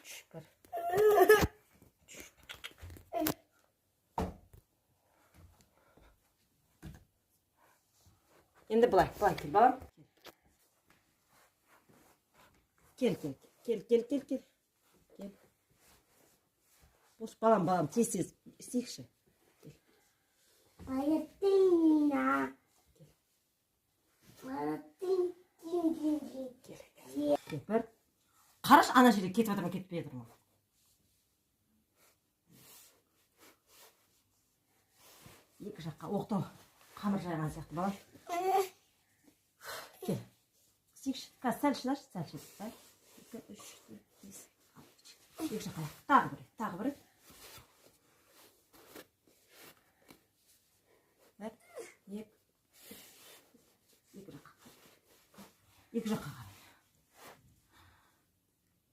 Шүкір. Енді былай кел, балам. Кел. Бош балам, тез істейікші. Балеттина. Бір. Қараш, ана жерге кетіп жатыр ма, кетпей жатыр ма? Екі жаққа оқтау қамыр жайған сияқты, балам. Кел. Істейікші. Қазір сәл шыдашы, сәл. 2, 3, 4, 5, 6, 7. Екі жаққа тағы бір.